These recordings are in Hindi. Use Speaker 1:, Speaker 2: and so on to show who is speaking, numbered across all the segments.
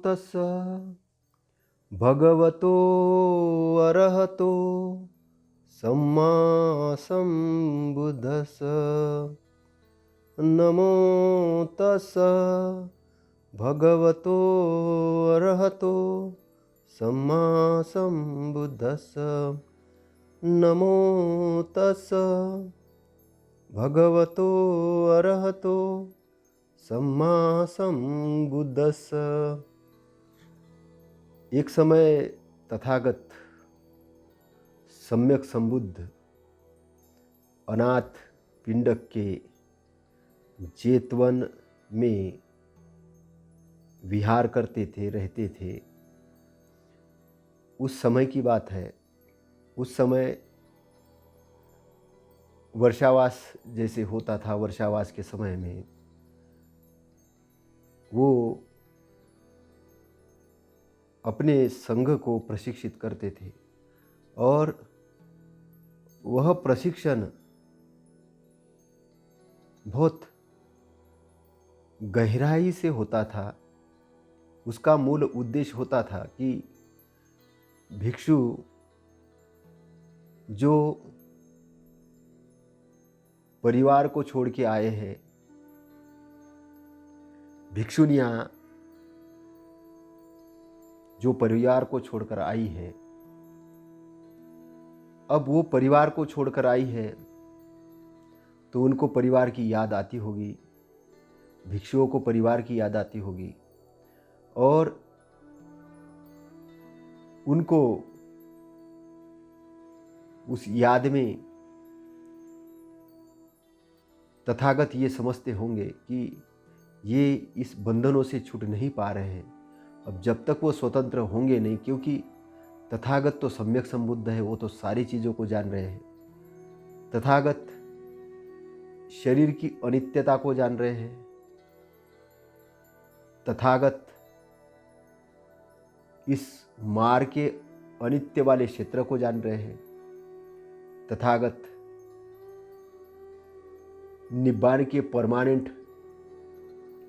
Speaker 1: तस्स भगवतो अरहतो सम्मा सम्बुद्धस्स। नमो तस्स भगवतो अरहतो सम्मा सम्बुद्धस्स। नमो तस्स भगवतो अरहतो सम्मा सम्बुद्धस्स। एक समय तथागत सम्यक संबुद्ध अनाथ पिंडक के जेतवन में विहार करते थे, रहते थे। उस समय की बात है। उस समय वर्षावास जैसे होता था। वर्षावास के समय में वो अपने संघ को प्रशिक्षित करते थे और वह प्रशिक्षण बहुत गहराई से होता था। उसका मूल उद्देश्य होता था कि भिक्षु जो परिवार को छोड़ के आए हैं, भिक्षुनियाँ जो परिवार को छोड़कर आई है, अब वो परिवार को छोड़कर आई है तो उनको परिवार की याद आती होगी, भिक्षुओं को परिवार की याद आती होगी और उनको उस याद में तथागत ये समझते होंगे कि ये इस बंधनों से छूट नहीं पा रहे हैं। अब जब तक वो स्वतंत्र होंगे नहीं, क्योंकि तथागत तो सम्यक संबुद्ध है, वो तो सारी चीज़ों को जान रहे हैं। तथागत शरीर की अनित्यता को जान रहे हैं। तथागत इस मार्ग के अनित्य वाले क्षेत्र को जान रहे हैं। तथागत निब्बान के परमानेंट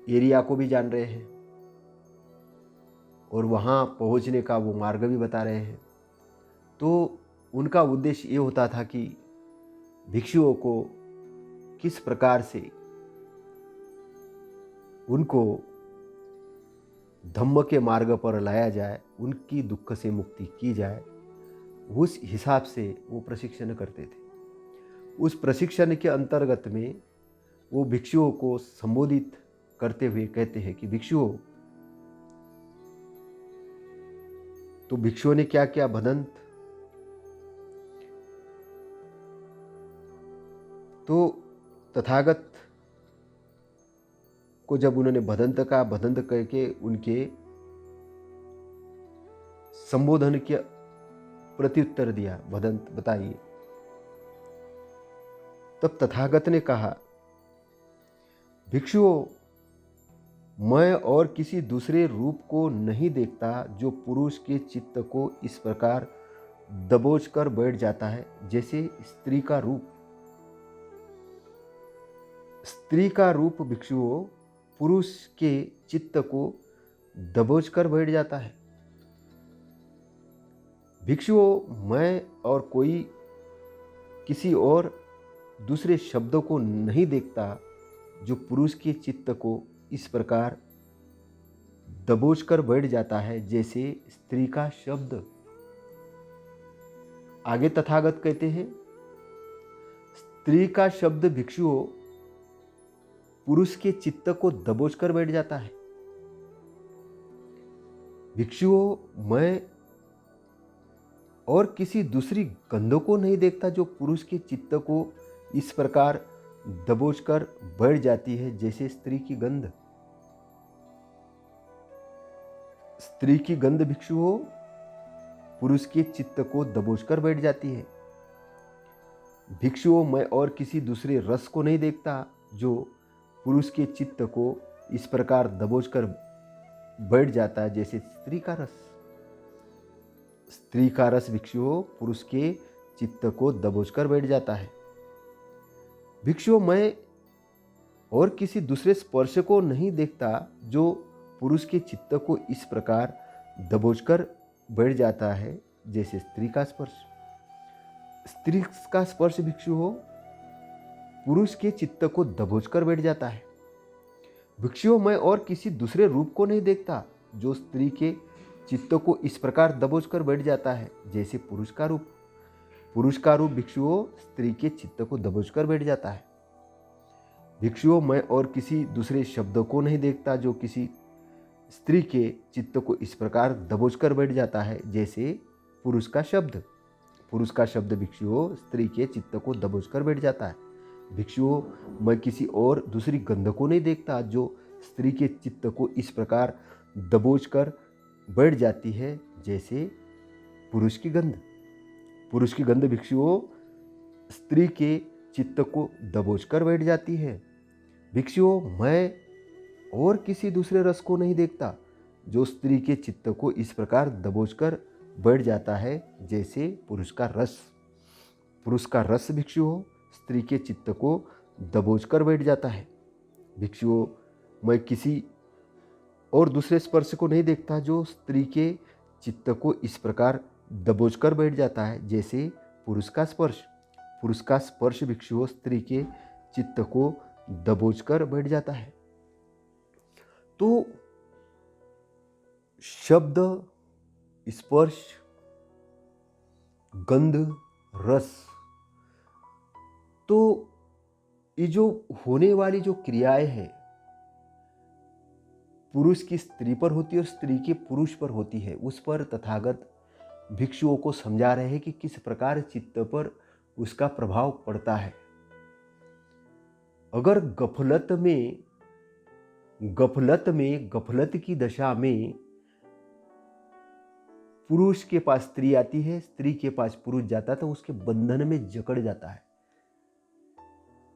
Speaker 1: एरिया को भी जान रहे हैं और वहाँ पहुँचने का वो मार्ग भी बता रहे हैं। तो उनका उद्देश्य ये होता था कि भिक्षुओं को किस प्रकार से उनको धम्म के मार्ग पर लाया जाए, उनकी दुख से मुक्ति की जाए, उस हिसाब से वो प्रशिक्षण करते थे। उस प्रशिक्षण के अंतर्गत में वो भिक्षुओं को संबोधित करते हुए कहते हैं कि भिक्षुओं, तो भिक्षुओं ने क्या किया? भदंत। तो तथागत को जब उन्होंने भदंत का भदंत करके उनके संबोधन के प्रत्युत्तर दिया, भदंत बताइए। तब तथागत ने कहा, भिक्षुओं, मैं और किसी दूसरे रूप को नहीं देखता जो पुरुष के चित्त को इस प्रकार दबोच कर बैठ जाता है जैसे स्त्री का रूप। स्त्री का रूप भिक्षुओं पुरुष के चित्त को दबोच कर बैठ जाता है। भिक्षुओं, मैं और कोई किसी और दूसरे शब्दों को नहीं देखता जो पुरुष के चित्त को इस प्रकार दबोच कर बैठ जाता है जैसे स्त्री का शब्द। आगे तथागत कहते हैं, स्त्री का शब्द भिक्षुओं पुरुष के चित्त को दबोच कर बैठ जाता है। भिक्षुओं, मैं और किसी दूसरी गंध को नहीं देखता जो पुरुष के चित्त को इस प्रकार दबोच कर बैठ जाती है जैसे स्त्री की गंध। स्त्री की गंध भिक्षुओं पुरुष के चित्त को दबोच कर बैठ जाती है। भिक्षुओं, मैं और किसी दूसरे रस को नहीं देखता जो पुरुष के चित्त को इस प्रकार दबोच कर बैठ जाता है जैसे स्त्री का रस। स्त्री का रस भिक्षुओं पुरुष के चित्त को दबोच कर बैठ जाता है। भिक्षुओं, मैं और किसी दूसरे स्पर्श को नहीं देखता जो पुरुष के चित्त को इस प्रकार दबोचकर बैठ जाता है जैसे स्त्री का स्पर्श। स्त्री का स्पर्श भिक्षु हो पुरुष के चित्त को दबोचकर बैठ जाता है। भिक्षु मैं और किसी दूसरे रूप को नहीं देखता जो स्त्री के चित्त को इस प्रकार दबोचकर बैठ जाता है जैसे पुरुष का रूप। पुरुष का रूप भिक्षुओं स्त्री के चित्त को दबोचकर बैठ जाता है। भिक्षुओं मैं और किसी दूसरे शब्द को नहीं देखता जो किसी स्त्री के चित्त को इस प्रकार दबोचकर बैठ जाता है जैसे पुरुष का शब्द। पुरुष का शब्द भिक्षुओं स्त्री के चित्त को दबोचकर बैठ जाता है। भिक्षुओं मैं किसी और दूसरी गंध को नहीं देखता जो स्त्री के चित्त को इस प्रकार दबोचकर बैठ जाती है जैसे पुरुष की गंध। पुरुष की गंध भिक्षुओं स्त्री के चित्त को दबोचकर बैठ जाती है। भिक्षुओं मैं और किसी दूसरे रस को नहीं देखता जो स्त्री के चित्त को इस प्रकार दबोचकर बैठ जाता है जैसे पुरुष का रस। पुरुष का रस भिक्षुओं स्त्री के चित्त को दबोचकर बैठ जाता है। भिक्षुओं मैं किसी और दूसरे स्पर्श को नहीं देखता जो स्त्री के चित्त को इस प्रकार दबोचकर बैठ जाता है जैसे पुरुष का स्पर्श। पुरुष का स्पर्श भिक्षुओं स्त्री के चित्त को दबोचकर बैठ जाता है। तो शब्द, स्पर्श, गंध, रस, तो ये जो होने वाली जो क्रियाएं हैं पुरुष की स्त्री पर होती है और स्त्री के पुरुष पर होती है, उस पर तथागत भिक्षुओं को समझा रहे हैं कि किस प्रकार चित्त पर उसका प्रभाव पड़ता है। अगर गफलत की दशा में पुरुष के पास स्त्री आती है, स्त्री के पास पुरुष जाता है तो उसके बंधन में जकड़ जाता है।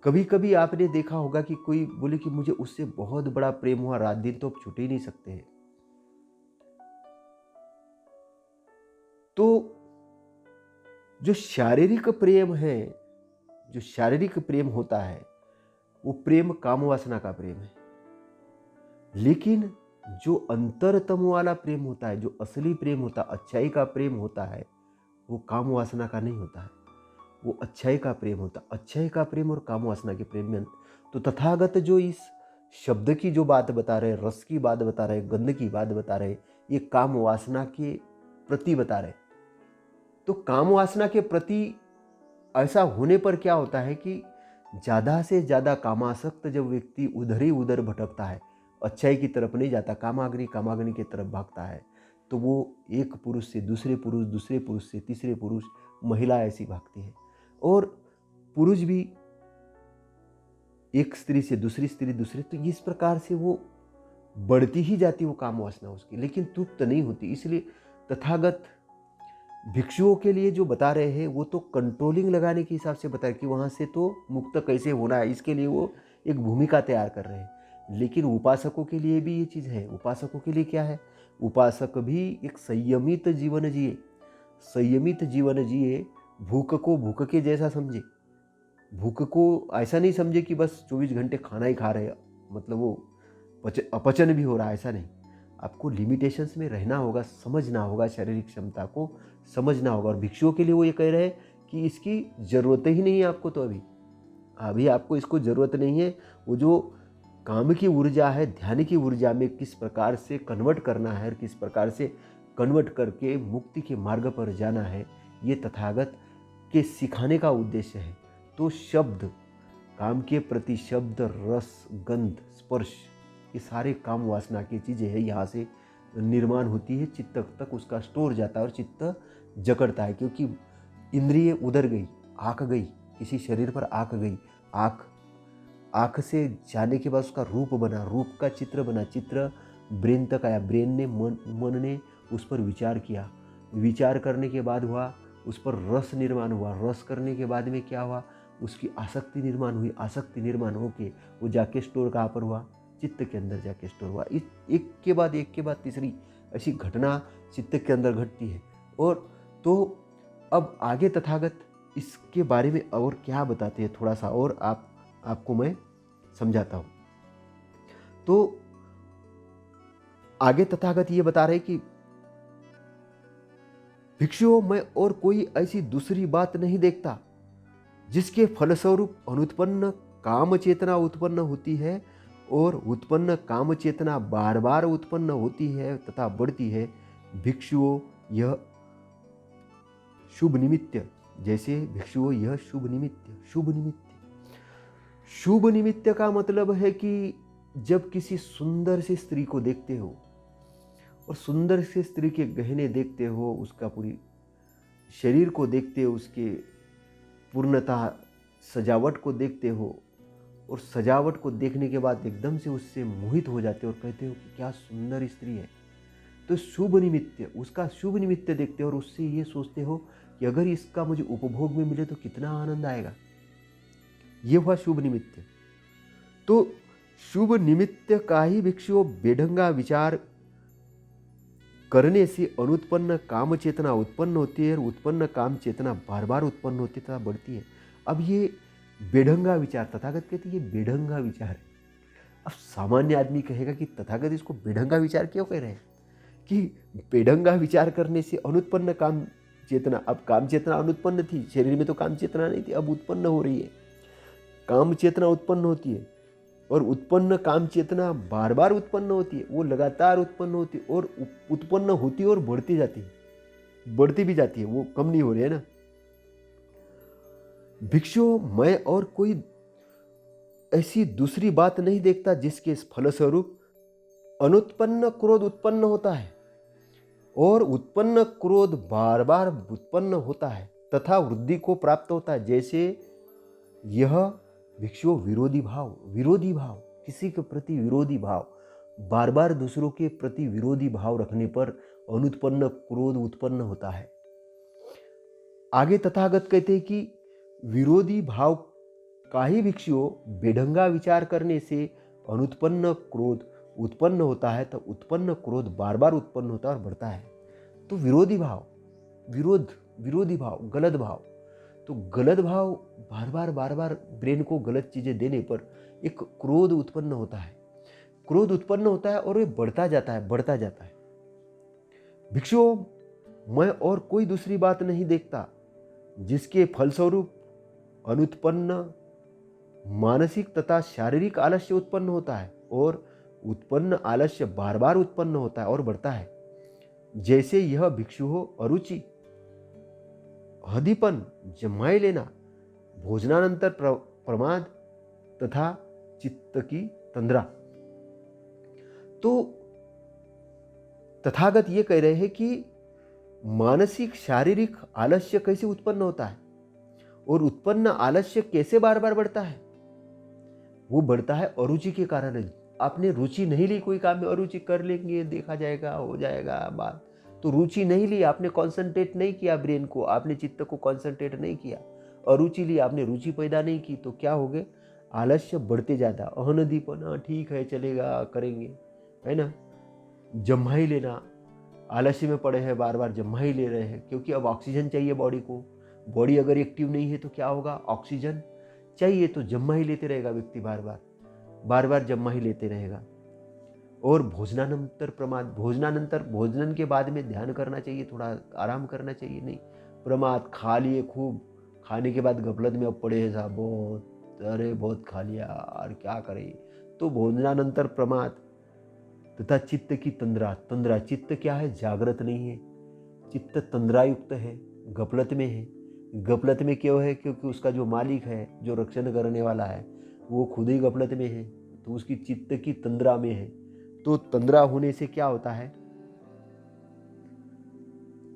Speaker 1: कभी कभी आपने देखा होगा कि कोई बोले कि मुझे उससे बहुत बड़ा प्रेम हुआ, रात दिन तो अब छूट ही नहीं सकते हैं। तो जो शारीरिक प्रेम होता है वो प्रेम काम वासना का प्रेम है। लेकिन जो अंतरतम वाला प्रेम होता है, जो असली प्रेम होता है, अच्छाई का प्रेम होता है, वो काम वासना का नहीं होता है, वो अच्छाई का प्रेम होता है। अच्छाई का प्रेम और काम वासना के प्रेम में तो तथागत जो इस शब्द की जो बात बता रहे, रस की बात बता रहे, गंध की बात बता रहे, ये काम वासना के प्रति बता रहे। तो काम वासना के प्रति ऐसा होने पर क्या होता है कि ज़्यादा से ज़्यादा कामासक्त जब व्यक्ति उधर ही उधर भटकता है, अच्छाई की तरफ नहीं जाता, कामाग्नि की तरफ भागता है, तो वो एक पुरुष से दूसरे पुरुष, दूसरे पुरुष से तीसरे पुरुष, महिला ऐसी भागती है। और पुरुष भी एक स्त्री से दूसरी स्त्री, दूसरे, तो इस प्रकार से वो बढ़ती ही जाती वो काम वासना उसकी, लेकिन तृप्त नहीं होती। इसलिए तथागत भिक्षुओं के लिए जो बता रहे हैं वो तो कंट्रोलिंग लगाने के हिसाब से बता रहे कि वहाँ से तो मुक्त कैसे होना है, इसके लिए वो एक भूमिका तैयार कर रहे हैं। लेकिन उपासकों के लिए भी ये चीज़ है। उपासकों के लिए क्या है? उपासक भी एक संयमित जीवन जिए, संयमित जीवन जिए, भूख को भूख के जैसा समझे। भूख को ऐसा नहीं समझे कि बस 24 घंटे खाना ही खा रहे, मतलब वो अपचन भी हो रहा है, ऐसा नहीं। आपको लिमिटेशंस में रहना होगा, समझना होगा, शारीरिक क्षमता को समझना होगा। और भिक्षुओं के लिए वो ये कह रहे हैं कि इसकी ज़रूरत ही नहीं है आपको, तो अभी आपको इसको ज़रूरत नहीं है। वो जो काम की ऊर्जा है, ध्यान की ऊर्जा में किस प्रकार से कन्वर्ट करना है और किस प्रकार से कन्वर्ट करके मुक्ति के मार्ग पर जाना है, ये तथागत के सिखाने का उद्देश्य है। तो शब्द, काम के प्रति शब्द, रस, गंध, स्पर्श, ये सारे काम वासना की चीज़ें हैं, यहाँ से निर्माण होती है, चित्त तक उसका स्टोर जाता है और चित्त जकड़ता है। क्योंकि इंद्रिय उधर गई, आँख गई, किसी शरीर पर आँख गई, आँख से जाने के बाद उसका रूप बना, रूप का चित्र बना, चित्र ब्रेन तक आया, ब्रेन ने मन ने उस पर विचार किया, विचार करने के बाद हुआ उस पर रस निर्माण हुआ, रस करने के बाद में क्या हुआ, उसकी आसक्ति निर्माण हुई, आसक्ति निर्माण होके वो जाके स्टोर कहाँ पर हुआ, चित्त के अंदर जाके स्टोर हुआ। एक के बाद तीसरी ऐसी घटना चित्त के अंदर घटती है। और तो अब आगे तथागत इसके बारे में और क्या बताते हैं, थोड़ा सा और आपको मैं समझाता हूँ। तो आगे तथागत ये बता रहे कि भिक्षुओं, मैं और कोई ऐसी दूसरी बात नहीं देखता जिसके फलस्वरूप अनुत्पन्न काम चेतना उत्पन्न होती है और उत्पन्न काम चेतना बार बार उत्पन्न होती है तथा बढ़ती है। भिक्षुओं, यह शुभ निमित्त, जैसे भिक्षुओं यह शुभ निमित्त। शुभ निमित्त, शुभ निमित्त का मतलब है कि जब किसी सुंदर सी स्त्री को देखते हो और सुंदर सी स्त्री के गहने देखते हो, उसका पूरी शरीर को देखते हो, उसके पूर्णतः सजावट को देखते हो और सजावट को देखने के बाद एकदम से उससे मोहित हो जाते हो और कहते हो कि क्या सुंदर स्त्री है। तो शुभ निमित्त, उसका शुभ निमित्त देखते हो और उससे ये सोचते हो कि अगर इसका मुझे उपभोग में मिले तो कितना आनंद आएगा। ये हुआ शुभ निमित्त। तो शुभ निमित्त का ही भिक्षुओं बेढंगा विचार करने से अनुत्पन्न काम चेतना उत्पन्न होती है और उत्पन्न काम चेतना बार बार उत्पन्न होती तथा बढ़ती है। अब ये बेढंगा विचार, तथागत कहते हैं ये बेढंगा विचार है। अब सामान्य आदमी कहेगा कि तथागत इसको बेढंगा विचार क्यों कह रहे हैं, कि बेढंगा विचार करने से अनुत्पन्न काम चेतना, अब काम चेतना अनुत्पन्न थी, शरीर में तो काम चेतना नहीं थी, अब उत्पन्न हो रही है, काम चेतना उत्पन्न होती है और उत्पन्न काम चेतना बार बार उत्पन्न होती है, वो लगातार उत्पन्न होती है और उत्पन्न होती है और बढ़ती जाती है, बढ़ती भी जाती है, वो कम नहीं हो रही है ना। भिक्षुओं, मैं और कोई ऐसी दूसरी बात नहीं देखता जिसके फलस्वरूप अनुत्पन्न क्रोध उत्पन्न होता है और उत्पन्न क्रोध बार बार उत्पन्न होता है तथा वृद्धि को प्राप्त होता है। जैसे यह भिक्षुओं विरोधी भाव, विरोधी भाव, किसी के प्रति विरोधी भाव, बार बार दूसरों के प्रति विरोधी भाव रखने पर अनुत्पन्न क्रोध उत्पन्न होता है। आगे तथागत कहते हैं कि विरोधी भाव का ही भिक्षुओं बेढंगा विचार करने से अनुत्पन्न क्रोध उत्पन्न होता है, तो उत्पन्न क्रोध बार बार उत्पन्न होता है और बढ़ता है। तो विरोधी भाव, विरोधी भाव, गलत भाव, तो गलत भाव बार बार ब्रेन को गलत चीजें देने पर एक क्रोध उत्पन्न होता है, क्रोध उत्पन्न होता है और ये बढ़ता जाता है, बढ़ता जाता है। भिक्षुओं, मैं और कोई दूसरी बात नहीं देखता जिसके फलस्वरूप अनुत्पन्न मानसिक तथा शारीरिक आलस्य उत्पन्न होता है और उत्पन्न आलस्य बार बार उत्पन्न होता है और बढ़ता है। जैसे यह भिक्षु हो अरुचि, हदीपन, जमाई लेना, भोजनानंतर प्रमाद तथा चित्त की तंद्रा। तो तथागत ये कह रहे हैं कि मानसिक शारीरिक आलस्य कैसे उत्पन्न होता है और उत्पन्न आलस्य कैसे बार बार बढ़ता है। वो बढ़ता है अरुचि के कारण। आपने रुचि नहीं ली कोई काम में, अरुचि कर लेंगे, देखा जाएगा, हो जाएगा बात, तो रुचि नहीं ली, आपने कॉन्सेंट्रेट नहीं किया ब्रेन को, आपने चित्त को कॉन्सेंट्रेट नहीं किया, अरुचि ली, आपने रुचि पैदा नहीं की, तो क्या हो गए, आलस्य बढ़ते जाता, अहनदीपन, ठीक है चलेगा करेंगे, है ना। जम्हा ही लेना, आलस्य में पड़े हैं, बार बार जम्हा ही ले रहे हैं, क्योंकि अब ऑक्सीजन चाहिए बॉडी को, बॉडी अगर एक्टिव नहीं है तो क्या होगा, ऑक्सीजन चाहिए, तो जम्मा ही लेते रहेगा व्यक्ति, बार बार जम्मा ही लेते रहेगा। और भोजनानंतर प्रमाद, भोजनानंतर, भोजन के बाद में ध्यान करना चाहिए, थोड़ा आराम करना चाहिए, नहीं प्रमाद, खा लिए खूब, खाने के बाद गफलत में अब पड़े हैं साहब, बहुत अरे बहुत खा लिया और क्या करें, तो भोजनानंतर प्रमाद तथा चित्त की तंद्रा, तंद्रा चित्त क्या है, जागृत नहीं है, चित्त तंद्रायुक्त है, गफलत में है। गफलत में क्यों है, क्योंकि उसका जो मालिक है, जो रक्षण करने वाला है, वो खुद ही गफलत में है, तो उसकी चित्त की तंद्रा में है। तो तंद्रा होने से क्या होता है,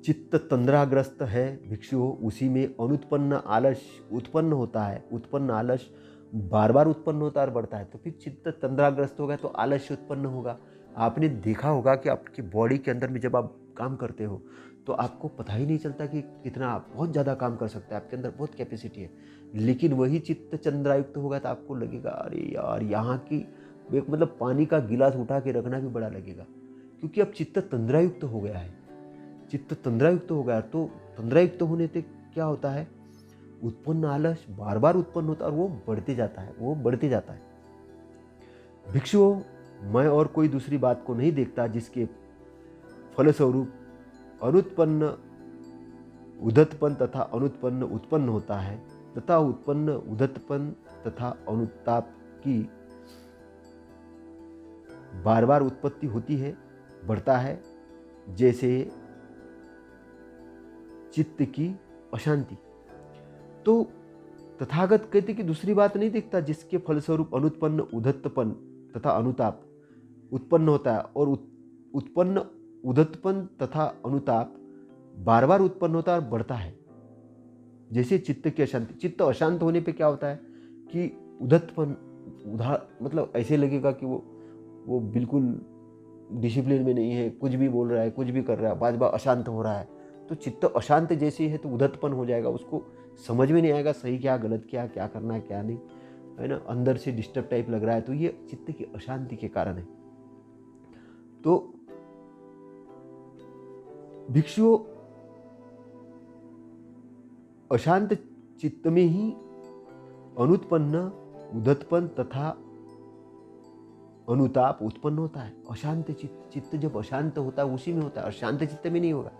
Speaker 1: चित्त तंद्राग्रस्त है भिक्षु, उसी में अनुत्पन्न आलस्य उत्पन्न होता है, उत्पन्न आलस्य बार बार उत्पन्न होता है और बढ़ता है, तो फिर चित्त तंद्राग्रस्त होगा तो आलस्य उत्पन्न होगा। आपने देखा होगा कि आपकी बॉडी के अंदर में जब आप काम करते हो तो आपको पता ही नहीं चलता कि कितना, बहुत ज़्यादा काम कर सकता है, आपके अंदर बहुत कैपेसिटी है, लेकिन वही चित्त चंद्रायुक्त होगा तो आपको लगेगा अरे यार यहाँ की एक मतलब पानी का गिलास उठा के रखना भी बड़ा लगेगा, क्योंकि अब चित्त तंद्रायुक्त हो गया है, चित्त तंद्रायुक्त हो गया। तो तंद्रायुक्त होने से क्या होता है, उत्पन्न आलस्य बार बार उत्पन्न होता है और वो बढ़ते जाता है, वो बढ़ते जाता है। भिक्षुओं, मैं और कोई दूसरी बात को नहीं देखता जिसके फलस्वरूप अनुत्पन्न उद्धतपन तथा अनुत्पन्न उत्पन्न होता है तथा उत्पन्न उद्धतपन तथा अनुताप की बार बार उत्पत्ति होती है, बढ़ता है, जैसे चित्त की अशांति। तो तथागत कहते कि दूसरी बात नहीं देखता जिसके फलस्वरूप अनुत्पन्न उद्धतपन तथा अनुताप उत्पन्न होता है और उत्पन्न उद्धतपन तथा अनुताप बार बार उत्पन्न होता है और बढ़ता है, जैसे चित्त की अशांति। चित्त अशांत होने पे क्या होता है कि उद्धतपन मतलब ऐसे लगेगा कि वो बिल्कुल डिसिप्लिन में नहीं है, कुछ भी बोल रहा है, कुछ भी कर रहा है, बार बार अशांत हो रहा है। तो चित्त अशांत जैसे है तो उद्धतपन हो जाएगा, उसको समझ में नहीं आएगा सही क्या गलत क्या करना है क्या नहीं, है ना, अंदर से डिस्टर्ब टाइप लग रहा है। तो ये चित्त की अशांति के कारण है। तो भिक्षुओं अशांत चित्त में ही अनुत्पन्न उद्धतपन तथा अनुताप उत्पन्न होता है। अशांत चित्त जब अशांत होता है उसी में होता है, अशांत चित्त में नहीं होगा।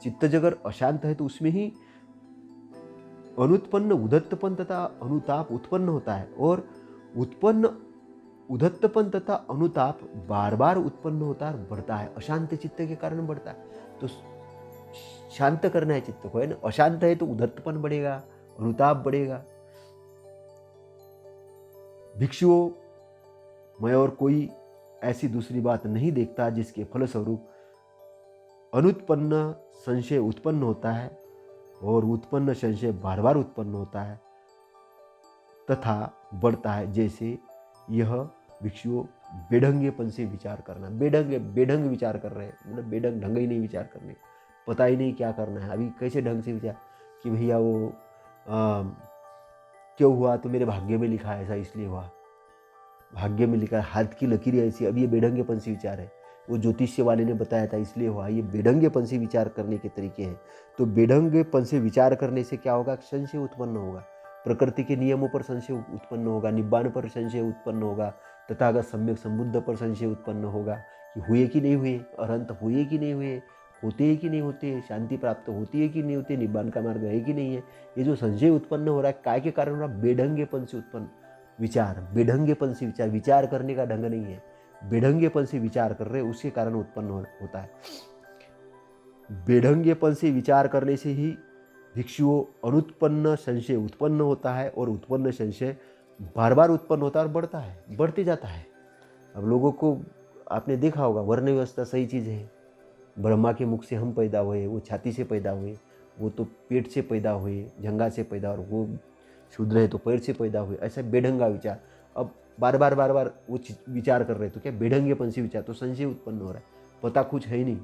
Speaker 1: चित्त अगर अशांत है तो उसमें ही अनुत्पन्न उद्धतपन तथा अनुताप उत्पन्न होता है और उत्पन्न उद्धतपन तथा अनुताप बार बार उत्पन्न होता है, बढ़ता है, अशांत चित्त के कारण बढ़ता है। तो शांत करना है चित्त को, है ना। अशांत है तो उद्धतपन बढ़ेगा, अनुताप बढ़ेगा। भिक्षुओं मैं और कोई ऐसी दूसरी बात नहीं देखता जिसके फलस्वरूप अनुत्पन्न संशय उत्पन्न होता है और उत्पन्न संशय बार बार उत्पन्न होता है तथा बढ़ता है, जैसे यह भिक्षुओं बेढंगेपन से विचार करना। बेढंग विचार कर रहे हैं, मतलब बेढंग ढंग ही नहीं विचार करने, पता ही नहीं क्या करना है। अभी कैसे ढंग से विचार कि भैया वो क्यों हुआ तो मेरे भाग्य में लिखा है ऐसा इसलिए हुआ, भाग्य में लिखा है, हाथ की लकीर ऐसी। अब ये बेढंगेपन से विचार है, वो ज्योतिष्य वाले ने बताया था इसलिए हुआ। ये बेढंगेपन से विचार करने के तरीके हैं। तो बेढंगेपन से विचार करने से क्या होगा, संशय उत्पन्न होगा, प्रकृति के नियमों पर संशय उत्पन्न होगा, निब्बाण पर संशय उत्पन्न होगा, तथागत सम्यक संबुद्ध पर संशय उत्पन्न होगा कि हुए कि नहीं हुए, अनंत हुए कि नहीं हुए, होते हैं कि नहीं होते, शांति प्राप्त होती है कि नहीं होती, निब्बाण का मार्ग है कि नहीं है। ये जो संशय उत्पन्न हो रहा है काय के कारण हो रहा है, बेढंगेपन से उत्पन्न विचार। बेढंगेपन से विचार करने का ढंग नहीं है, बेढंगेपन से विचार कर रहे उसके कारण उत्पन्न होता है। बेढंगेपन से विचार करने से ही भिक्षुओं अनुत्पन्न संशय उत्पन्न होता है और उत्पन्न संशय बार बार उत्पन्न होता है और बढ़ता है, बढ़ते जाता है। अब लोगों को आपने देखा होगा, वर्ण व्यवस्था सही चीज़ है। ब्रह्मा के मुख से हम पैदा हुए, वो छाती से पैदा हुए, वो तो पेट से पैदा हुए, जंघा से पैदा, और वो शूद्र है तो पैर से पैदा हुए, ऐसा बेढंगा विचार। अब बार बार वो विचार कर रहे तो क्या बेढंगेपन से विचार, तो संशय उत्पन्न हो रहा है। पता कुछ है ही नहीं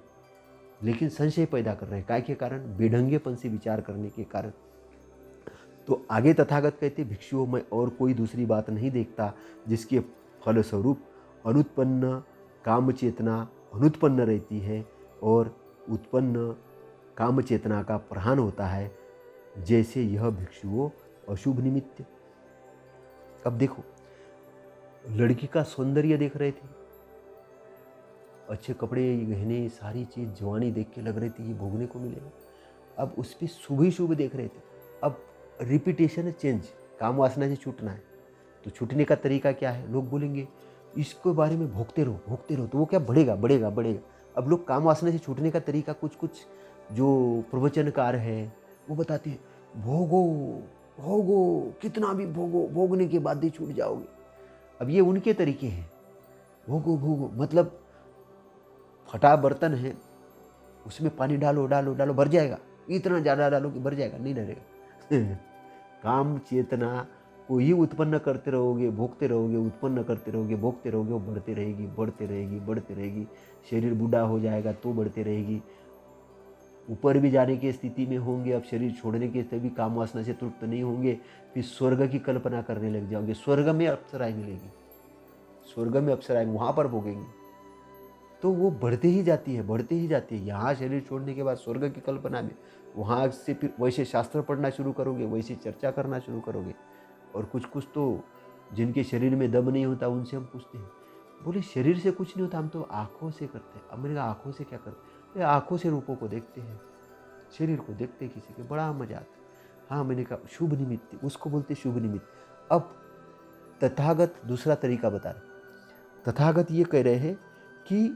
Speaker 1: लेकिन संशय पैदा कर रहे हैं, काय के कारण, बेढंगेपन से विचार करने के कारण। तो आगे तथागत कहते, भिक्षुओं में और कोई दूसरी बात नहीं देखता जिसके फलस्वरूप अनुत्पन्न काम चेतना अनुत्पन्न रहती है और उत्पन्न काम चेतना का प्रहान होता है, जैसे यह भिक्षुओं अशुभ निमित्त। अब देखो, लड़की का सौंदर्य देख रहे थे, अच्छे कपड़े, गहने, सारी चीज़, जवानी देख के लग रही थी ये भोगने को मिलेगा। अब उस पर शुभ ही शुभ देख रहे थे। अब रिपीटेशन चेंज, काम वासना से छूटना है तो छूटने का तरीका क्या है, लोग बोलेंगे इसके बारे में भोगते रहो तो वो क्या बढ़ेगा। अब लोग काम वासना से छूटने का तरीका कुछ जो प्रवचनकार है वो बताते हैं, भोगो, कितना भी भोगो, भोगने के बाद ही छूट जाओगे। अब ये उनके तरीके हैं, भोगो मतलब फटा बर्तन है उसमें पानी डालो भर जाएगा, इतना ज़्यादा डालो कि भर जाएगा, नहीं डरेगा। काम चेतना को ही उत्पन्न करते रहोगे, भोगते रहोगे, उत्पन्न करते रहोगे, भोगते रहोगे, वो बढ़ते रहेगी। शरीर बूढ़ा हो जाएगा तो बढ़ते रहेगी, ऊपर भी जाने की स्थिति में होंगे, अब शरीर छोड़ने के तभी काम वासना से तृप्त नहीं होंगे, फिर स्वर्ग की कल्पना करने लग जाओगे। स्वर्ग में अप्सराएं मिलेगी, स्वर्ग में अप्सराएं वहाँ पर भोगेंगे। तो वो बढ़ते ही जाती है। यहाँ शरीर छोड़ने के बाद स्वर्ग की कल्पना में, वहाँ से फिर वैसे शास्त्र पढ़ना शुरू करोगे, वैसे चर्चा करना शुरू करोगे। और कुछ तो जिनके शरीर में दम नहीं होता उनसे हम पूछते हैं, बोले शरीर से कुछ नहीं होता, हम तो आँखों से करते हैं। अब मैंने कहा आँखों से क्या करते हैं? आँखों से रूपों को देखते हैं, शरीर को देखते हैं किसी के, बड़ा मजा आता है। हाँ, मैंने कहा शुभ निमित्त, उसको बोलते शुभ निमित्त। अब तथागत दूसरा तरीका बता रहे। तथागत ये कह रहे हैं कि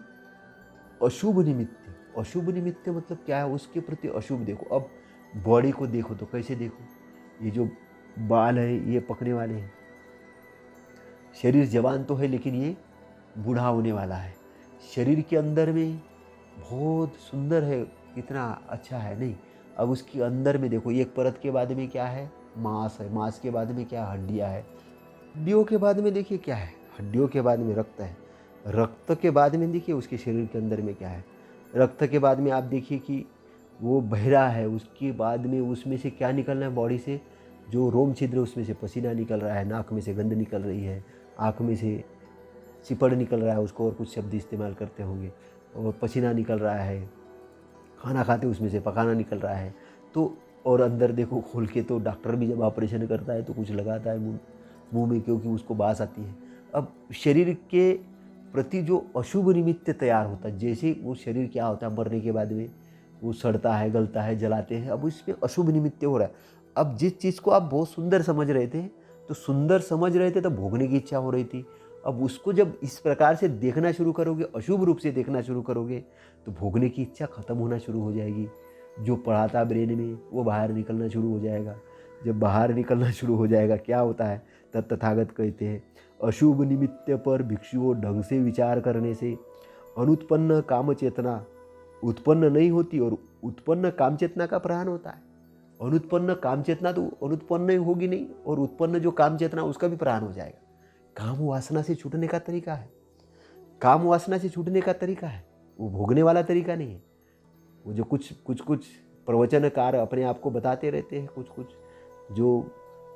Speaker 1: अशुभ निमित्त। अशुभ निमित्त मतलब क्या है? उसके प्रति अशुभ देखो। अब बॉडी को देखो तो कैसे देखो? ये जो बाल है ये पकने वाले हैं, शरीर जवान तो है लेकिन ये बूढ़ा होने वाला है। शरीर के अंदर में बहुत सुंदर है, कितना अच्छा है नहीं। अब उसके अंदर में देखो, एक परत के बाद में क्या है? मांस है, मांस के बाद में क्या? हड्डियाँ है, हड्डियों के बाद में देखिए क्या है? हड्डियों के बाद में रक्त है, रक्त के बाद में देखिए उसके शरीर के अंदर में क्या है? रक्त के बाद में आप देखिए कि वो बहरा है, उसके बाद में उसमें से क्या निकलना है? बॉडी से जो रोम छिद्र उसमें से पसीना निकल रहा है, नाक में से गंध निकल रही है, आँख में से चिपड़ निकल रहा है, उसको और कुछ शब्द इस्तेमाल करते होंगे, और पसीना निकल रहा है, खाना खाते उसमें से पकाना निकल रहा है। तो और अंदर देखो खोल के, तो डॉक्टर भी जब ऑपरेशन करता है तो कुछ लगाता है मुंह में, क्योंकि उसको बास आती है। अब शरीर के प्रति जो अशुभ निमित्त तैयार होता है, जैसे वो शरीर क्या होता है मरने के बाद में, वो सड़ता है, गलता है, जलाते हैं। अब इसमें अशुभ निमित्त हो रहा है। अब जिस चीज़ को आप बहुत सुंदर समझ रहे थे, तो सुंदर समझ रहे थे तो भोगने की इच्छा हो रही थी। अब उसको जब इस प्रकार से देखना शुरू करोगे, अशुभ रूप से देखना शुरू करोगे, तो भोगने की इच्छा खत्म होना शुरू हो जाएगी। जो पड़ा था ब्रेन में वो बाहर निकलना शुरू हो जाएगा। जब बाहर निकलना शुरू हो जाएगा, क्या होता है? तब तथागत कहते हैं अशुभ निमित्त पर भिक्षुओं ढंग से विचार करने से अनुत्पन्न काम चेतना उत्पन्न नहीं होती, और उत्पन्न काम चेतना का प्रहान होता है। अनुत्पन्न काम चेतना तो अनुत्पन्न ही होगी नहीं, और उत्पन्न जो काम चेतना उसका भी प्रहान हो जाएगा। काम वासना से छूटने का तरीका है, काम वासना से छूटने का तरीका है, वो भोगने वाला तरीका नहीं है। वो जो कुछ प्रवचनकार अपने आप को बताते रहते हैं, कुछ जो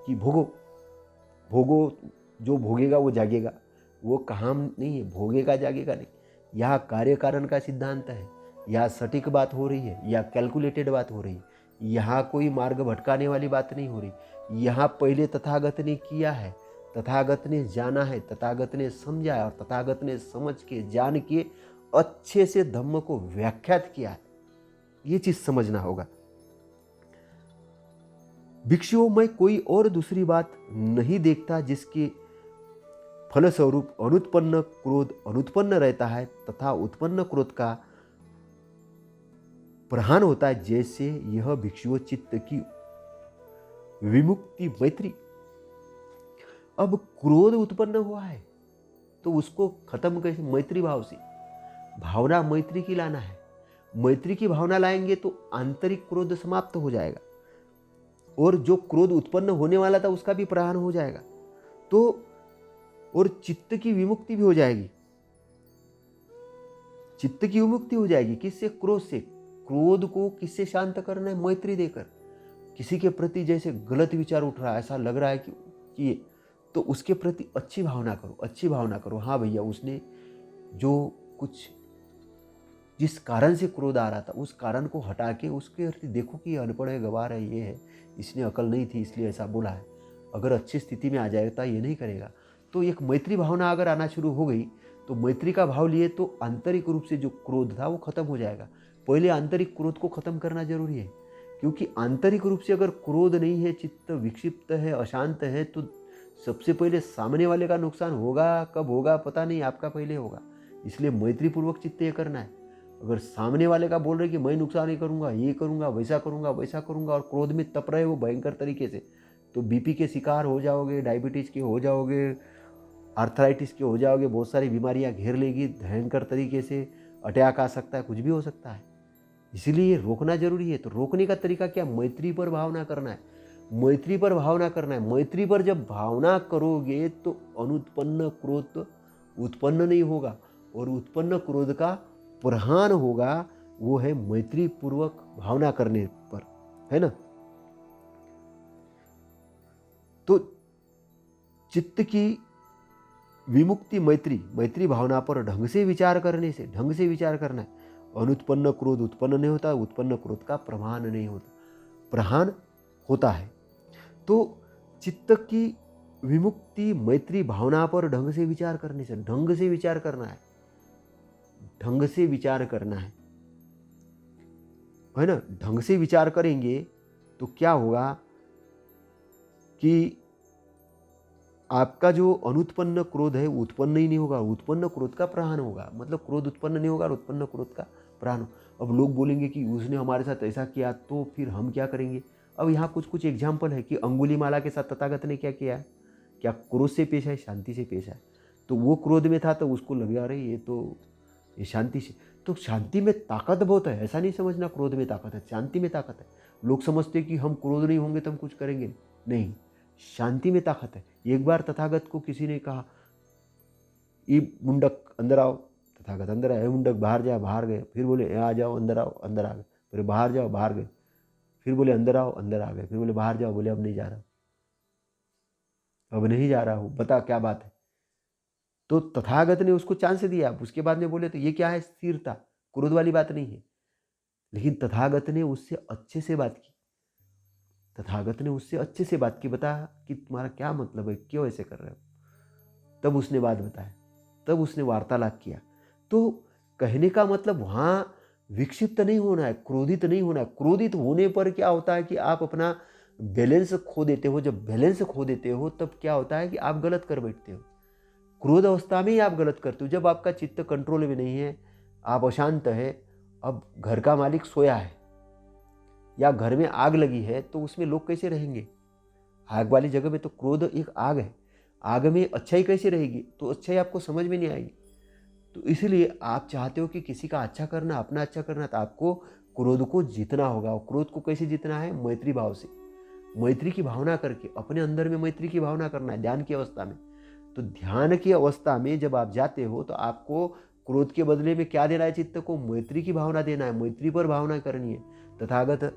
Speaker 1: कि भोगो भोगो, जो भोगेगा वो जागेगा, वो काम नहीं है, भोगेगा जागेगा नहीं। यहाँ कार्य कारण का सिद्धांत है, यहाँ सटीक बात हो रही है, या कैलकुलेटेड बात हो रही है, यहाँ कोई मार्ग भटकाने वाली बात नहीं हो रही। यहाँ पहले तथागत ने किया है, तथागत ने जाना है, तथागत ने समझा है, और तथागत ने समझ के जान के अच्छे से धम्म को व्याख्यात किया है। ये चीज समझना होगा। भिक्षुओं में कोई और दूसरी बात नहीं देखता जिसके फलस्वरूप अनुत्पन्न क्रोध अनुत्पन्न रहता है तथा उत्पन्न क्रोध का प्रहान होता है। जैसे यह भिक्षुओं चित्त की विमुक्ति मैत्री। अब क्रोध उत्पन्न हुआ है तो उसको खत्म कैसे? मैत्री भाव से। भावना मैत्री की लाना है, मैत्री की भावना लाएंगे तो आंतरिक क्रोध समाप्त हो जाएगा, और जो क्रोध उत्पन्न होने वाला था उसका भी प्रहार हो जाएगा। तो और चित्त की विमुक्ति भी हो जाएगी। चित्त की विमुक्ति हो जाएगी किससे? क्रोध से। क्रोध को किससे शांत करना है? मैत्री देकर। किसी के प्रति जैसे गलत विचार उठ रहा है, ऐसा लग रहा है कि तो उसके प्रति अच्छी भावना करो, अच्छी भावना करो। हाँ भैया, उसने जो कुछ जिस कारण से क्रोध आ रहा था उस कारण को हटा के उसके प्रति देखो कि ये अनपढ़ है, गवार है, ये है, इसने अकल नहीं थी इसलिए ऐसा बोला है। अगर अच्छी स्थिति में आ जाएगा ये नहीं करेगा। तो एक मैत्री भावना अगर आना शुरू हो गई तो मैत्री का भाव लिए तो आंतरिक रूप से जो क्रोध था वो खत्म हो जाएगा। पहले आंतरिक क्रोध को खत्म करना जरूरी है, क्योंकि आंतरिक रूप से अगर क्रोध नहीं है, चित्त विक्षिप्त है, अशांत है, तो सबसे पहले सामने वाले का नुकसान होगा। कब होगा पता नहीं, आपका पहले होगा। इसलिए मैत्रीपूर्वक चित्त ये करना है। अगर सामने वाले का बोल रहे कि मैं नुकसान नहीं करूंगा, ये करूंगा, वैसा करूंगा, वैसा करूंगा, और क्रोध में तप रहे वो भयंकर तरीके से, तो बीपी के शिकार हो जाओगे, डायबिटीज के हो जाओगे, आर्थराइटिस के हो जाओगे, बहुत सारी बीमारियां घेर लेगी भयंकर तरीके से, अटैक आ सकता है, कुछ भी हो सकता है। इसीलिए रोकना जरूरी है। तो रोकने का तरीका क्या? मैत्री पर भावना करना है, मैत्री पर भावना करना है। मैत्री पर जब भावना करोगे तो अनुत्पन्न क्रोध उत्पन्न नहीं होगा, और उत्पन्न क्रोध का प्रहान होगा। वो है मैत्री पूर्वक भावना करने पर, है ना। तो चित्त की विमुक्ति मैत्री भावना पर ढंग से विचार करने से, ढंग से विचार करना है। अनुत्पन्न क्रोध उत्पन्न नहीं होता, उत्पन्न क्रोध का प्रहान नहीं होता, प्रहान होता है। तो चित्त की विमुक्ति मैत्री भावना पर ढंग से विचार करने से, ढंग से विचार करना है, ढंग से विचार करना है ना। ढंग से विचार करेंगे तो क्या होगा कि आपका जो अनुत्पन्न क्रोध है वो उत्पन्न ही नहीं होगा, उत्पन्न क्रोध का प्रहान होगा। मतलब क्रोध उत्पन्न नहीं होगा और उत्पन्न क्रोध का प्रहान। अब लोग बोलेंगे कि उसने हमारे साथ ऐसा किया तो फिर हम क्या करेंगे। अब यहाँ कुछ कुछ एग्जाम्पल है कि अंगुलीमाला के साथ तथागत ने क्या किया, क्या क्रोध से पेश है, शांति से पेश है। तो वो क्रोध में था तो उसको लगा अरे ये शांति से, तो शांति में ताकत बहुत है। ऐसा नहीं समझना क्रोध में ताकत है, शांति में ताकत है। लोग समझते कि हम क्रोध नहीं होंगे तो हम कुछ करेंगे नहीं, शांति में ताकत है। एक बार तथागत को किसी ने कहा ये मुंडक अंदर आओ, तथागत अंदर आए, मुंडक बाहर जा, बाहर गए। फिर बोले आ जाओ, अंदर आओ, अंदर आ गए। फिर बाहर जाओ, बाहर गए। फिर बोले अंदर आओ, अंदर आ गए। फिर बोले बाहर जाओ, बोले अब नहीं जा रहा, अब नहीं जा रहा हूँ, बता क्या बात है। तो तथागत ने उसको चांस दिया। उसके बाद में बोले तो ये क्या है, स्थिरता, क्रोध वाली बात नहीं है। लेकिन तथागत ने उससे अच्छे से बात की, तथागत ने उससे अच्छे से बात की, बता कि तुम्हारा क्या मतलब है, क्यों ऐसे कर रहे हो। तब उसने बात बताया, तब उसने वार्तालाप किया। तो कहने का मतलब वहाँ विक्षिप्त नहीं होना है, क्रोधित नहीं होना है। क्रोधित होने पर क्या होता है कि आप अपना बैलेंस खो देते हो। जब बैलेंस खो देते हो तब क्या होता है कि आप गलत कर बैठते हो। क्रोध अवस्था में ही आप गलत करते हो। जब आपका चित्त कंट्रोल में नहीं है, आप अशांत है। अब घर का मालिक सोया है या घर में आग लगी है तो उसमें लोग कैसे रहेंगे। आग वाली जगह में तो क्रोध एक आग है, आग में अच्छाई कैसे रहेगी, तो अच्छाई आपको समझ में नहीं आएगी। तो इसलिए आप चाहते हो कि किसी का अच्छा करना, अपना अच्छा करना, तो आपको क्रोध को जीतना होगा। और क्रोध को कैसे जीतना है, मैत्री भाव से, मैत्री की भावना करके, अपने अंदर में मैत्री की भावना करना है ध्यान की अवस्था में। तो ध्यान की अवस्था में जब आप जाते हो तो आपको क्रोध के बदले में क्या देना है, चित्त को मैत्री की भावना देना है, मैत्री पर भावना करनी है। तथागत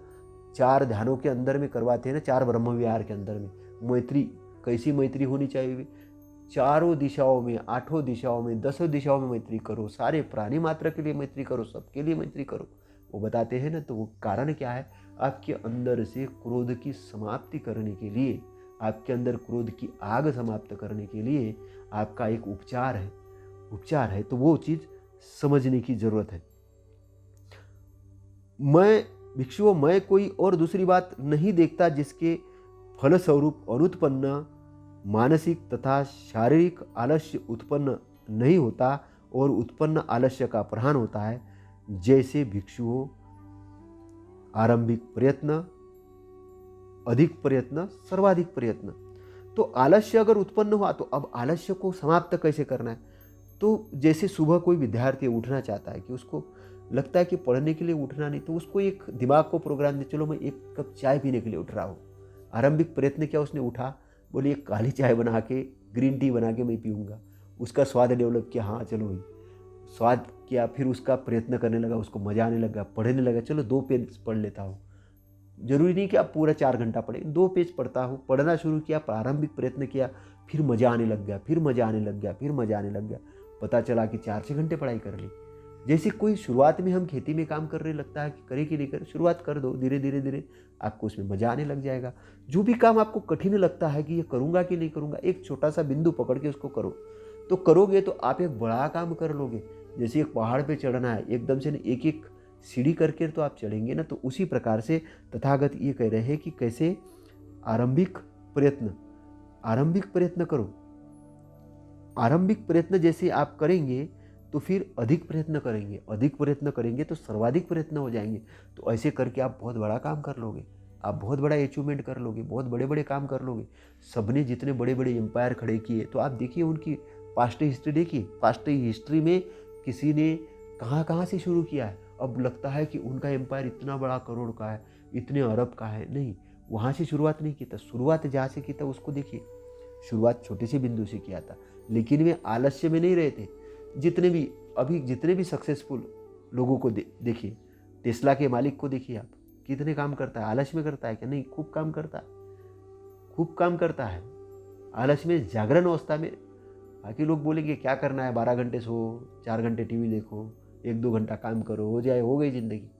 Speaker 1: 4 ध्यानों के अंदर में करवाते हैं ना, 4 ब्रह्म विहार के अंदर में मैत्री, कैसी मैत्री होनी चाहिए, चारों दिशाओं में, 8 दिशाओं में, 10 दिशाओं में मैत्री करो, सारे प्राणी मात्र के लिए मैत्री करो, सबके लिए मैत्री करो, वो बताते हैं ना। तो वो कारण क्या है, आपके अंदर से क्रोध की समाप्ति करने के लिए, आपके अंदर क्रोध की आग समाप्त करने के लिए आपका एक उपचार है। तो वो चीज़ समझने की जरूरत है। मैं कोई और दूसरी बात नहीं देखता जिसके फलस्वरूप अनुत्पन्न मानसिक तथा शारीरिक आलस्य उत्पन्न नहीं होता और उत्पन्न आलस्य का प्रहान होता है, जैसे भिक्षुओं आरंभिक प्रयत्न, अधिक प्रयत्न, सर्वाधिक प्रयत्न। तो आलस्य अगर उत्पन्न हुआ तो अब आलस्य को समाप्त कैसे करना है। तो जैसे सुबह कोई विद्यार्थी उठना चाहता है कि उसको लगता है कि पढ़ने के लिए उठना नहीं, तो उसको एक दिमाग को प्रोग्राम दे, चलो मैं 1 कप चाय पीने के लिए उठ रहा हूँ। आरंभिक प्रयत्न क्या, उसने उठा, बोले एक काली चाय बना के, ग्रीन टी बना के मैं पीऊँगा। उसका स्वाद डेवलप किया, हाँ चलो भाई स्वाद किया। फिर उसका प्रयत्न करने लगा, उसको मज़ा आने लगा, पढ़ने लगा, चलो 2 पेज पढ़ लेता हूँ। जरूरी नहीं कि आप पूरा 4 घंटा पढ़े, 2 पेज पढ़ता हूँ। पढ़ना शुरू किया, प्रारंभिक प्रयत्न किया, फिर मज़ा आने लग गया, फिर मज़ा आने लग गया, फिर मज़ा आने लग गया। पता चला कि 4-6 घंटे पढ़ाई कर ली। जैसे कोई शुरुआत में हम खेती में काम कर रहे, लगता है कि करे कि नहीं करे, शुरुआत कर दो, धीरे धीरे धीरे आपको उसमें मज़ा आने लग जाएगा। जो भी काम आपको कठिन लगता है कि ये करूँगा कि नहीं करूँगा, एक छोटा सा बिंदु पकड़ के उसको करो, तो करोगे तो आप एक बड़ा काम कर लोगे। जैसे एक पहाड़ पे चढ़ना है, एकदम से एक एक सीढ़ी करके तो आप चढ़ेंगे ना। तो उसी प्रकार से तथागत ये कह रहे हैं कि कैसे आरंभिक प्रयत्न करो। आरंभिक प्रयत्न जैसे आप करेंगे तो फिर अधिक प्रयत्न करेंगे, अधिक प्रयत्न करेंगे तो सर्वाधिक प्रयत्न हो जाएंगे। तो ऐसे करके आप बहुत बड़ा काम कर लोगे, आप बहुत बड़ा अचीवमेंट कर लोगे, बहुत बड़े बड़े काम कर लोगे। सबने जितने बड़े बड़े एम्पायर खड़े किए, तो आप देखिए उनकी पास्ट हिस्ट्री देखिए, पास्ट हिस्ट्री में किसी ने कहाँ कहाँ से शुरू किया है। अब लगता है कि उनका एम्पायर इतना बड़ा करोड़ का है, इतने अरब का है, नहीं, वहाँ से शुरुआत नहीं की था। शुरुआत जहाँ से की था उसको देखिए, शुरुआत छोटे से बिंदु से किया था, लेकिन वे आलस्य में नहीं रहे थे। जितने भी सक्सेसफुल लोगों को देखिए, टेस्ला के मालिक को देखिए आप, कितने काम करता है, आलस्य में करता है क्या, नहीं, खूब काम करता है आलस्य में, जागरण अवस्था में। बाकी लोग बोलेंगे क्या करना है, 12 घंटे सो, 4 घंटे टीवी देखो, 1-2 घंटा काम करो, हो गई जिंदगी।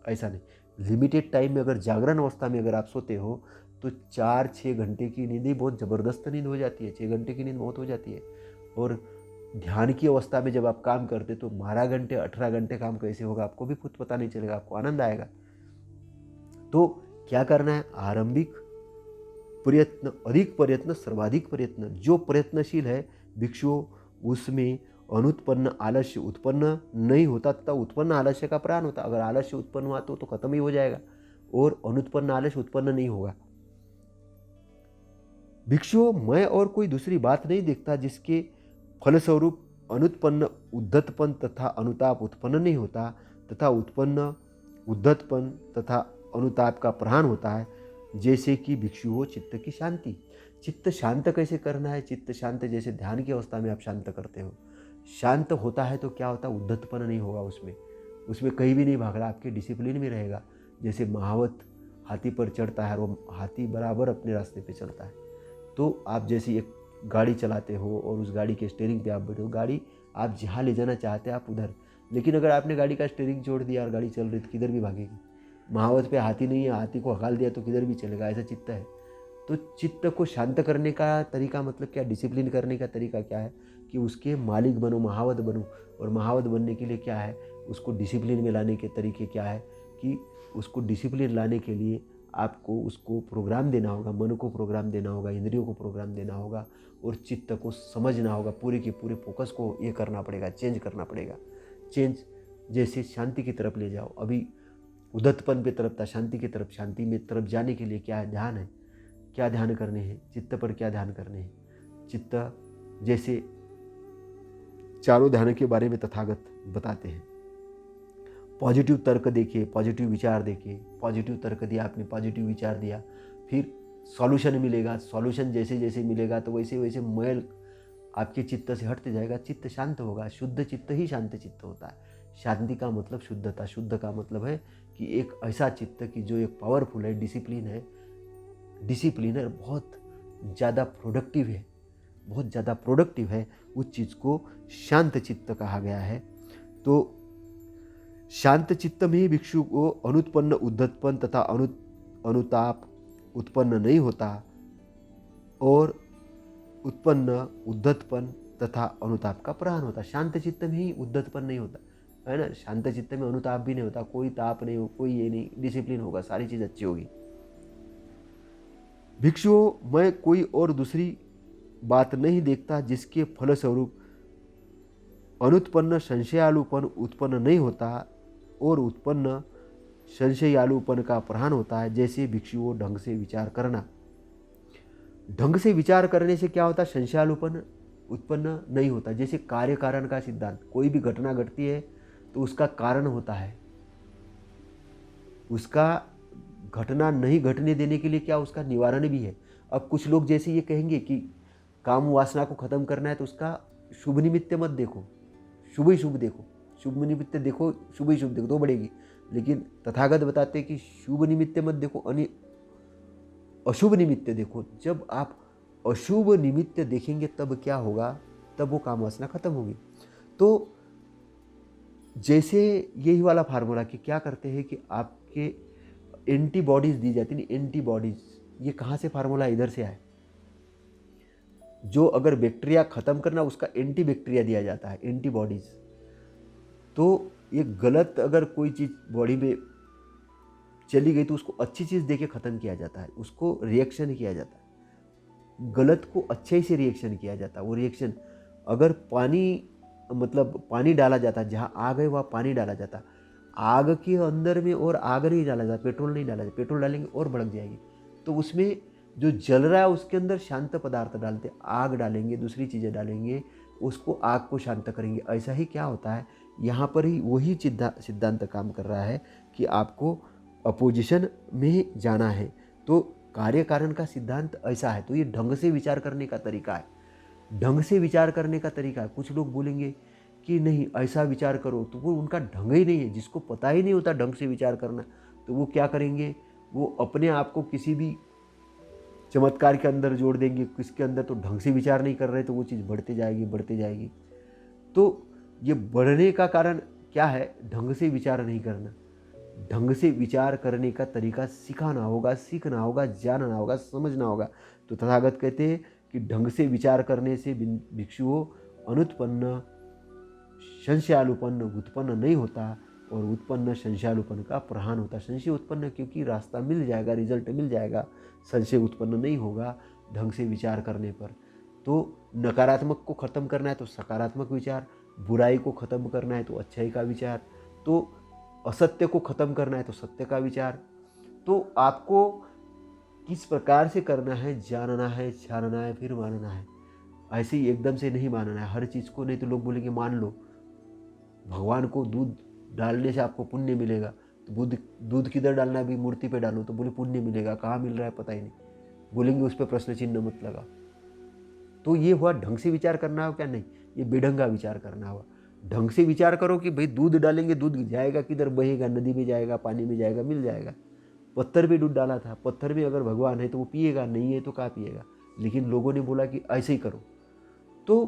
Speaker 1: ऐसा नहीं, लिमिटेड टाइम में अगर जागरण अवस्था में अगर आप सोते हो तो 4-6 घंटे की नींद ही बहुत ज़बरदस्त नींद हो जाती है। 6 घंटे की नींद बहुत हो जाती है। और ध्यान की अवस्था में जब आप काम करते तो 12 घंटे 18 घंटे काम कैसे होगा आपको भी खुद पता नहीं चलेगा, आपको आनंद आएगा। तो क्या करना है? आरंभिक प्रयत्न, अधिक प्रयत्न, सर्वाधिक प्रयत्न। जो प्रयत्नशील है भिक्षुओं, उसमें अनुत्पन्न आलस्य उत्पन्न नहीं होता तथा उत्पन्न आलस्य का प्राण होता। अगर आलस्य उत्पन्न हुआ तो खत्म ही हो जाएगा और अनुत्पन्न आलस्य उत्पन्न नहीं होगा। भिक्षुओं, मैं और कोई दूसरी बात नहीं देखता जिसके फलस्वरूप अनुत्पन्न उद्धतपन तथा अनुताप उत्पन्न नहीं होता तथा उत्पन्न उद्धतपन तथा अनुताप का प्रहान होता है, जैसे कि भिक्षु हो चित्त की शांति। चित्त शांत कैसे करना है? चित्त शांत जैसे ध्यान की अवस्था में आप शांत करते हो, शांत होता है तो क्या होता है? उद्धतपन नहीं होगा उसमें कहीं भी नहीं भाग रहा, आपके डिसिप्लिन में रहेगा। जैसे महावत हाथी पर चढ़ता है और वो हाथी बराबर अपने रास्ते पे चलता है। तो आप जैसे एक गाड़ी चलाते हो और उस गाड़ी के स्टीयरिंग पे आप बैठे हो, गाड़ी आप जहाँ ले जाना चाहते हैं आप उधर, लेकिन अगर आपने गाड़ी का स्टीयरिंग छोड़ दिया और गाड़ी चल रही तो किधर भी भागेगी। महावत पे हाथी नहीं है, हाथी को हकाल दिया तो किधर भी चलेगा, ऐसा चित्त है। तो चित्त को शांत करने का तरीका मतलब क्या? डिसिप्लिन करने का तरीका क्या है? कि उसके मालिक बनो, महावत बनो। और महावत बनने के लिए क्या है? उसको डिसिप्लिन में लाने के तरीके क्या है? कि उसको डिसिप्लिन लाने के लिए आपको उसको प्रोग्राम देना होगा, मन को प्रोग्राम देना होगा, इंद्रियों को प्रोग्राम देना होगा और चित्त को समझना होगा। पूरे के पूरे फोकस को ये करना पड़ेगा, चेंज करना पड़ेगा। चेंज जैसे शांति की तरफ ले जाओ। अभी उद्धतपन पे तरफ था, शांति की तरफ, शांति में तरफ जाने के लिए क्या है? ध्यान है। क्या ध्यान करने हैं? चित्त पर क्या ध्यान करने हैं? चित्त जैसे चारों ध्यान के बारे में तथागत बताते हैं। पॉजिटिव तर्क देखिए, पॉजिटिव विचार देखिए। पॉजिटिव तर्क दिया आपने, पॉजिटिव विचार दिया, फिर सॉल्यूशन मिलेगा। सॉल्यूशन जैसे जैसे मिलेगा तो वैसे वैसे मैल आपके चित्त से हटते जाएगा, चित्त शांत होगा। शुद्ध चित्त ही शांत चित्त होता है। शांति का मतलब शुद्धता, शुद्ध का मतलब है कि एक ऐसा चित्त कि जो एक पावरफुल है, डिसिप्लिन है, बहुत ज़्यादा प्रोडक्टिव है, बहुत ज़्यादा प्रोडक्टिव है, उस चीज़ को शांत चित्त कहा गया है। तो शांत चित्त में ही भिक्षु को अनुत्पन्न उद्धतपन तथा अनुताप उत्पन्न नहीं होता और उत्पन्न उद्धतपन तथा अनुताप का प्रहान होता। शांत चित्त में ही उद्धतपन नहीं होता है ना, शांत चित्त में अनुताप भी नहीं होता, कोई ताप नहीं हो, कोई ये नहीं, डिसिप्लिन होगा, सारी चीज़ अच्छी होगी। भिक्षुओं, मैं कोई और दूसरी बात नहीं देखता जिसके फलस्वरूप अनुत्पन्न संशयालुपन उत्पन्न नहीं होता और उत्पन्न संशयालुपन का प्रहान होता है, जैसे भिक्षुओं ढंग से विचार करना। ढंग से विचार करने से क्या होता है? संशयालुपन उत्पन्न नहीं होता। जैसे कार्य कारण का सिद्धांत, कोई भी घटना घटती है तो उसका कारण होता है, उसका घटना नहीं घटने देने के लिए क्या उसका निवारण भी है। अब कुछ लोग जैसे ये कहेंगे कि काम वासना को खत्म करना है तो उसका शुभ निमित्त मत देखो, शुभ ही शुभ देखो, शुभ निमित्त देखो, शुभ ही शुभ देखो तो बढ़ेगी। लेकिन तथागत बताते हैं कि शुभ निमित्त मत देखो, अशुभ निमित्त देखो। जब आप अशुभ निमित्त देखेंगे तब क्या होगा? तब वो काम वासना खत्म होगी। तो जैसे यही वाला फार्मूला कि क्या करते हैं कि आपके एंटीबॉडीज दी जाती है। एंटीबॉडीज ये कहाँ से फार्मूला? इधर से आए। जो अगर बैक्टीरिया खत्म करना उसका एंटी बैक्टीरिया दिया जाता है, एंटीबॉडीज। तो ये गलत अगर कोई चीज़ बॉडी में चली गई तो उसको अच्छी चीज़ देके ख़त्म किया जाता है, उसको रिएक्शन किया जाता है। गलत को अच्छे से रिएक्शन किया जाता है। वो रिएक्शन अगर पानी डाला जाता है, जहाँ आग है वहाँ पानी डाला जाता, आग के अंदर में और आग नहीं डाला जाता, पेट्रोल नहीं डाला जाता। पेट्रोल डालेंगे और भड़क जाएगी। तो उसमें जो जल रहा है उसके अंदर शांत पदार्थ डालते, आग डालेंगे, दूसरी चीज़ें डालेंगे, उसको आग को शांत करेंगे। ऐसा ही क्या होता है, यहाँ पर ही वही सिद्धांत काम कर रहा है कि आपको अपोजिशन में जाना है। तो कार्य कारण का सिद्धांत ऐसा है। तो ये ढंग से विचार करने का तरीका है, ढंग से विचार करने का तरीका है। कुछ लोग बोलेंगे कि नहीं ऐसा विचार करो, तो वो उनका ढंग ही नहीं है। जिसको पता ही नहीं होता ढंग से विचार करना, तो वो क्या करेंगे? वो अपने आप को किसी भी चमत्कार के अंदर जोड़ देंगे, किसके अंदर तो ढंग से विचार नहीं कर रहे, तो वो चीज़ बढ़ते जाएगी बढ़ते जाएगी। तो ये बढ़ने का कारण क्या है? ढंग से विचार नहीं करना। ढंग से विचार करने का तरीका सिखाना होगा, सीखना होगा, जानना होगा, समझना होगा। तो तथागत कहते हैं कि ढंग से विचार करने से भिक्षुओं अनुत्पन्न संशयालुपन्न उत्पन्न नहीं होता, और उत्पन्न संशयालुपन का प्रहान होता। संशय उत्पन्न क्योंकि रास्ता मिल जाएगा, रिजल्ट मिल जाएगा, संशय उत्पन्न नहीं होगा ढंग से विचार करने पर। तो नकारात्मक को ख़त्म करना है तो सकारात्मक विचार, बुराई को ख़त्म करना है तो अच्छाई का विचार, तो असत्य को ख़त्म करना है तो सत्य का विचार। तो आपको किस प्रकार से करना है, जानना है, छानना है, फिर मानना है। ऐसे ही एकदम से नहीं मानना है हर चीज़ को, नहीं तो लोग बोलेंगे मान लो। भगवान को दूध डालने से आपको पुण्य मिलेगा, तो दूध किधर डालना है, अभी मूर्ति पे डालो, तो बोले पुण्य मिलेगा, कहाँ मिल रहा है पता ही नहीं, बोलेंगे उस पर प्रश्न चिन्ह मत लगा। तो ये हुआ ढंग से विचार करना हो क्या? नहीं, ये बेढंगा विचार करना हुआ। ढंग से विचार करो कि भाई दूध डालेंगे, दूध जाएगा किधर, बहेगा, नदी में जाएगा, पानी में जाएगा, मिल जाएगा। पत्थर में दूध डाला था, पत्थर में अगर भगवान है तो वो पिएगा, नहीं है तो कहाँ पिएगा। लेकिन लोगों ने बोला कि ऐसे ही करो। तो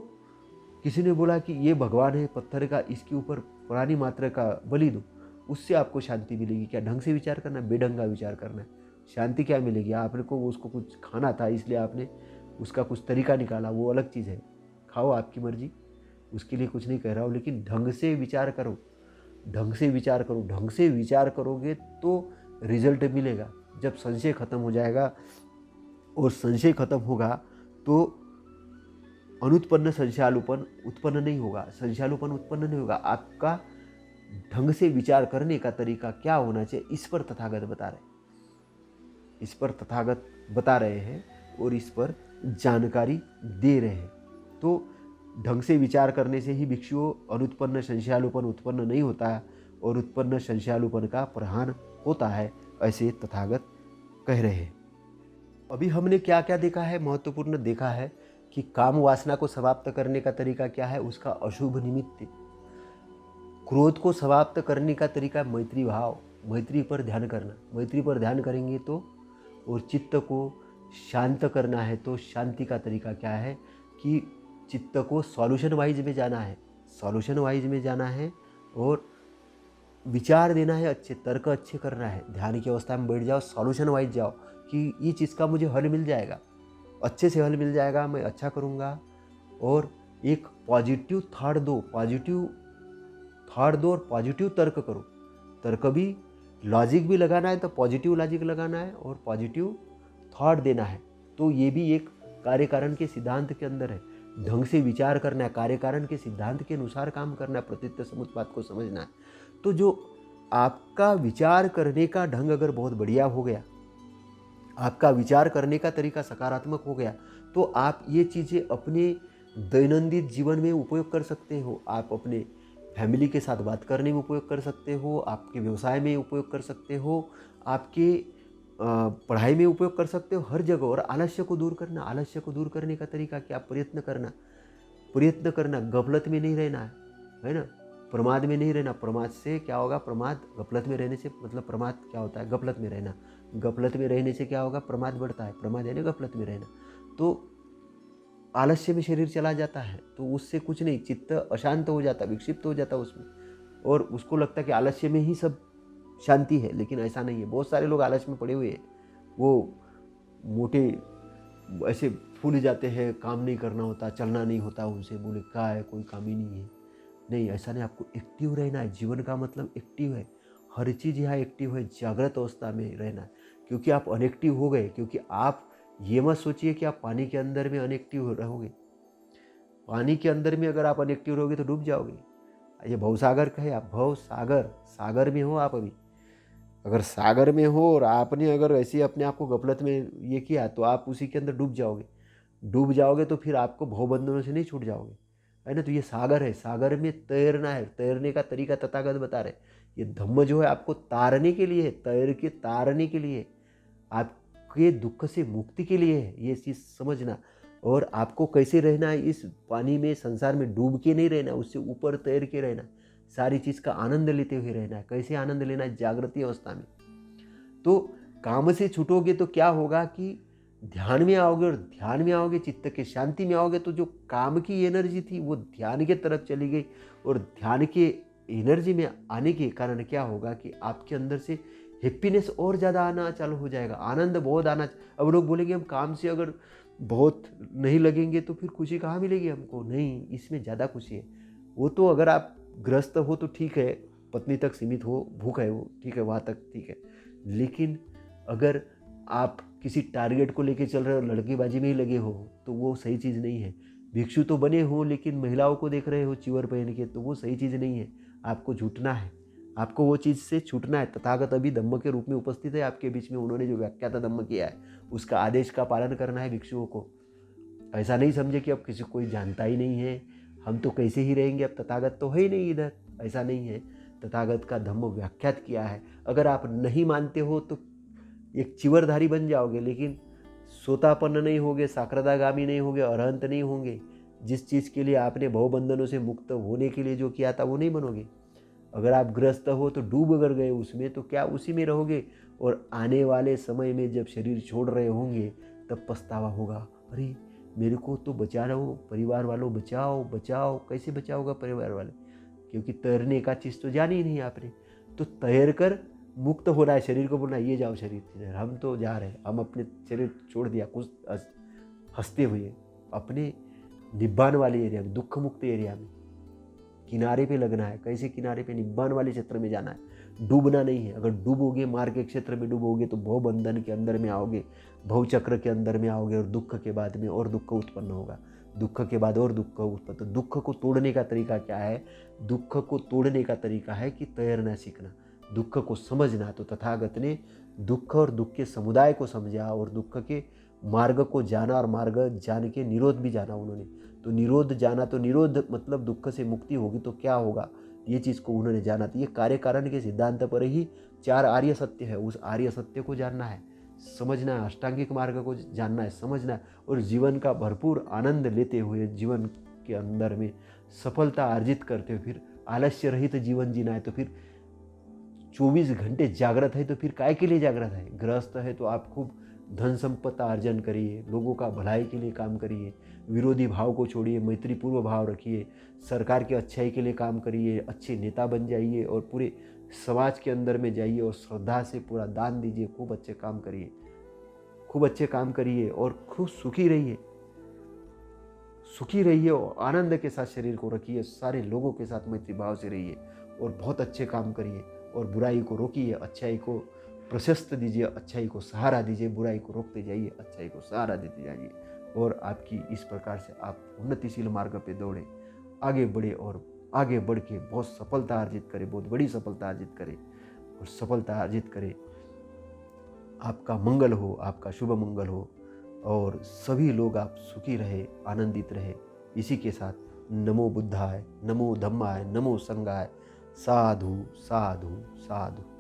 Speaker 1: किसी ने बोला कि ये भगवान है पत्थर का, इसके ऊपर प्राणी मात्र का बलि दो, उससे आपको शांति मिलेगी। क्या ढंग से विचार करना? बेढंगा विचार करना है। शांति क्या मिलेगी? आपने को उसको कुछ खाना था इसलिए आपने उसका कुछ तरीका निकाला, वो अलग चीज़ है, खाओ आपकी मर्जी, उसके लिए कुछ नहीं कह रहा हूँ। लेकिन ढंग से विचार करो, ढंग से विचार करो। ढंग से विचार करोगे तो रिजल्ट मिलेगा। जब संशय खत्म हो जाएगा, और संशय खत्म होगा तो अनुत्पन्न संशयालुपन उत्पन्न नहीं होगा, संशयालुपन उत्पन्न नहीं होगा। आपका ढंग से विचार करने का तरीका क्या होना चाहिए, इस पर तथागत बता रहे हैं, इस पर तथागत बता रहे हैं और इस पर जानकारी दे रहे हैं। तो ढंग से विचार करने से ही भिक्षुओं अनुत्पन्न संशयालुपन उत्पन्न नहीं होता है, और उत्पन्न संशयालुपन का प्रहान होता है, ऐसे तथागत कह रहे हैं। अभी हमने क्या क्या देखा है? महत्वपूर्ण देखा है कि काम वासना को समाप्त करने का तरीका क्या है, उसका अशुभ निमित्त। क्रोध को समाप्त करने का तरीका मैत्री भाव, मैत्री पर ध्यान करना। मैत्री पर ध्यान करेंगे तो, और चित्त को शांत करना है तो शांति का तरीका क्या है कि चित्त को सॉल्यूशन वाइज में जाना है, सॉल्यूशन वाइज में जाना है, और विचार देना है, अच्छे तर्क अच्छे करना है। ध्यान की अवस्था में बैठ जाओ, सॉल्यूशन वाइज जाओ कि ये चीज़ का मुझे हल मिल जाएगा, अच्छे से हल मिल जाएगा, मैं अच्छा करूँगा। और एक पॉजिटिव थॉट दो, पॉजिटिव थॉट दो और पॉजिटिव तर्क करो। तर्क भी, लॉजिक भी लगाना है तो पॉजिटिव लॉजिक लगाना है, और पॉजिटिव थॉट देना है। तो ये भी एक कार्यकारण के सिद्धांत के अंदर है। ढंग से विचार करना है, कार्यकारण के सिद्धांत के अनुसार काम करना है, प्रतीत समुत्पाद को समझना है। तो जो आपका विचार करने का ढंग अगर बहुत बढ़िया हो गया, आपका विचार करने का तरीका सकारात्मक हो गया, तो आप ये चीज़ें अपने दैनंदिन जीवन में उपयोग कर सकते हो। आप अपने फैमिली के साथ बात करने में उपयोग कर सकते हो, आपके व्यवसाय में उपयोग कर सकते हो, आपके पढ़ाई में उपयोग कर सकते हो, हर जगह। और आलस्य को दूर करना, आलस्य को दूर करने का तरीका क्या? प्रयत्न करना, प्रयत्न करना, गफलत में नहीं रहना है ना, प्रमाद में नहीं रहना। प्रमाद से क्या होगा? प्रमाद, गफलत में रहने से मतलब प्रमाद क्या होता है? गफलत में रहना। गफलत में रहने से क्या होगा? प्रमाद बढ़ता है, प्रमाद यानी गफलत में रहना। तो आलस्य में शरीर चला जाता है तो उससे कुछ नहीं, चित्त अशांत हो जाता, विक्षिप्त हो जाता उसमें, और उसको लगता है कि आलस्य में ही सब शांति है। लेकिन ऐसा नहीं है। बहुत सारे लोग आलस्य में पड़े हुए हैं, वो मोटे ऐसे फूल जाते हैं, काम नहीं करना होता, चलना नहीं होता उनसे, बोले क्या है, कोई काम ही नहीं है। नहीं, ऐसा नहीं, आपको एक्टिव रहना है। जीवन का मतलब एक्टिव है, हर चीज़ यहाँ एक्टिव है, जागृत अवस्था में रहना है। क्योंकि आप अनएक्टिव हो गए, क्योंकि आप ये मत सोचिए कि आप पानी के अंदर में अनएक्टिव रहोगे। पानी के अंदर में अगर आप अनएक्टिव रहोगे तो डूब जाओगे। ये भवसागर का है, आप भव सागर, सागर में हो आप अभी। अगर सागर में हो और आपने अगर ऐसे अपने आप को गफलत में ये किया तो आप उसी के अंदर डूब जाओगे। डूब जाओगे तो फिर आपको भवबंधनों से नहीं छूट जाओगे, है ना। तो ये सागर है, सागर में तैरना है। तैरने का तरीका तथागत बता रहे। ये धम्म जो है आपको तारने के लिए है, तैर के तारने के लिए, आपके दुख से मुक्ति के लिए है, ये चीज़ समझना। और आपको कैसे रहना है इस पानी में, संसार में डूब के नहीं रहना, उससे ऊपर तैर के रहना, सारी चीज़ का आनंद लेते हुए रहना है। कैसे आनंद लेना है? जागृति अवस्था में। तो काम से छूटोगे तो क्या होगा कि ध्यान में आओगे, और ध्यान में आओगे, चित्त के शांति में आओगे, तो जो काम की एनर्जी थी वो ध्यान के तरफ चली गई, और ध्यान के एनर्जी में आने के कारण क्या होगा कि आपके अंदर से हैप्पीनेस और ज़्यादा आना चालू हो जाएगा, आनंद बहुत आना। अब लोग बोलेंगे हम काम से अगर बहुत नहीं लगेंगे तो फिर खुशी कहाँ मिलेगी हमको? नहीं, इसमें ज़्यादा खुशी है। वो तो अगर आप ग्रस्त हो तो ठीक है, पत्नी तक सीमित हो, भूख है वो ठीक है, वहाँ तक ठीक है। लेकिन अगर आप किसी टारगेट को लेके चल रहे हो, लड़कीबाजी में ही लगे हो, तो वो सही चीज़ नहीं है। भिक्षु तो बने हो लेकिन महिलाओं को देख रहे हो चिवर पहन के, तो वो सही चीज़ नहीं है। आपको झूठना है, आपको वो चीज़ से छूटना है। तथागत अभी धम्म के रूप में उपस्थित है आपके बीच में, उन्होंने जो व्याख्याता धम्म किया है उसका आदेश का पालन करना है भिक्षुओं को। ऐसा नहीं समझे कि अब किसी कोई जानता ही नहीं है, हम तो कैसे ही रहेंगे, अब तथागत तो है ही नहीं इधर। ऐसा नहीं है, तथागत का धम्म व्याख्यात किया है। अगर आप नहीं मानते हो तो एक चिवरधारी बन जाओगे, लेकिन सोतापन्न नहीं होगे, साक्रदागामी नहीं होगे, अरहंत नहीं होंगे। जिस चीज़ के लिए आपने भवबंधनों से मुक्त होने के लिए जो किया था वो नहीं बनोगे। अगर आप ग्रस्त हो तो डूब अगर गए उसमें तो क्या उसी में रहोगे, और आने वाले समय में जब शरीर छोड़ रहे होंगे तब पछतावा होगा। अरे मेरे को तो बचा रहो, परिवार वालों बचाओ बचाओ। कैसे बचाओगा परिवार वाले? क्योंकि तैरने का चीज़ तो जानी ही नहीं आपने। तो तैर कर मुक्त हो रहा है, शरीर को बोलना ये जाओ शरीर, हम तो जा रहे हैं, हम अपने शरीर छोड़ दिया कुछ हंसते हुए अपने निब्बान वाले एरिया में, दुख मुक्त एरिया में, किनारे पे लगना है। कैसे किनारे पे? निब्बान वाले क्षेत्र में जाना है, डूबना नहीं है। अगर डूबोगे, मार्ग के क्षेत्र में डूबोगे तो भवबंधन के अंदर में आओगे, भवचक्र के अंदर में आओगे, और दुख के बाद में और दुख उत्पन्न होगा, दुख के बाद और दुख उत्पन्न। तो दुख को तोड़ने का तरीका क्या है? दुख को तोड़ने का तरीका है कि तैरना सीखना, दुख को समझना। तो तथागत ने दुख और दुख के समुदाय को समझा और दुख के मार्ग को जाना, और मार्ग जान के निरोध भी जाना उन्होंने। तो निरोध जाना, तो निरोध मतलब दुख से मुक्ति होगी तो क्या होगा, ये चीज़ को उन्होंने जाना। तो ये कार्य कारण के सिद्धांत पर ही 4 आर्य सत्य है, उस आर्य सत्य को जानना है, समझना है, अष्टांगिक मार्ग को जानना है, समझना है, और जीवन का भरपूर आनंद लेते हुए जीवन के अंदर में सफलता अर्जित करते हुए फिर आलस्य रहित जीवन जीना है। तो फिर 24 घंटे जागृत है तो फिर काय के लिए जागृत है? गृहस्थ है तो आप खूब धन संपत्ति अर्जन करिए, लोगों का भलाई के लिए काम करिए, विरोधी भाव को छोड़िए, मैत्रीपूर्व भाव रखिए, सरकार के अच्छाई के लिए काम करिए, अच्छे नेता बन जाइए और पूरे समाज के अंदर में जाइए और श्रद्धा से पूरा दान दीजिए, खूब अच्छे काम करिए, खूब अच्छे काम करिए और खूब सुखी रहिए, सुखी रहिए और आनंद के साथ शरीर को रखिए, सारे लोगों के साथ मैत्री भाव से रहिए और बहुत अच्छे काम करिए और बुराई को रोकिए, अच्छाई को प्रशस्त दीजिए, अच्छाई को सहारा दीजिए, बुराई को रोकते जाइए, अच्छाई को सहारा देते जाइए, और आपकी इस प्रकार से आप उन्नतिशील मार्ग पे दौड़े, आगे बढ़े और आगे बढ़ के बहुत सफलता अर्जित करें, बहुत बड़ी सफलता अर्जित करें और सफलता अर्जित करें। आपका मंगल हो, आपका शुभ मंगल हो और सभी लोग आप सुखी रहे, आनंदित रहे। इसी के साथ नमो बुद्धाय, नमो धम्माय, नमो संघाय, साधु साधु साधु।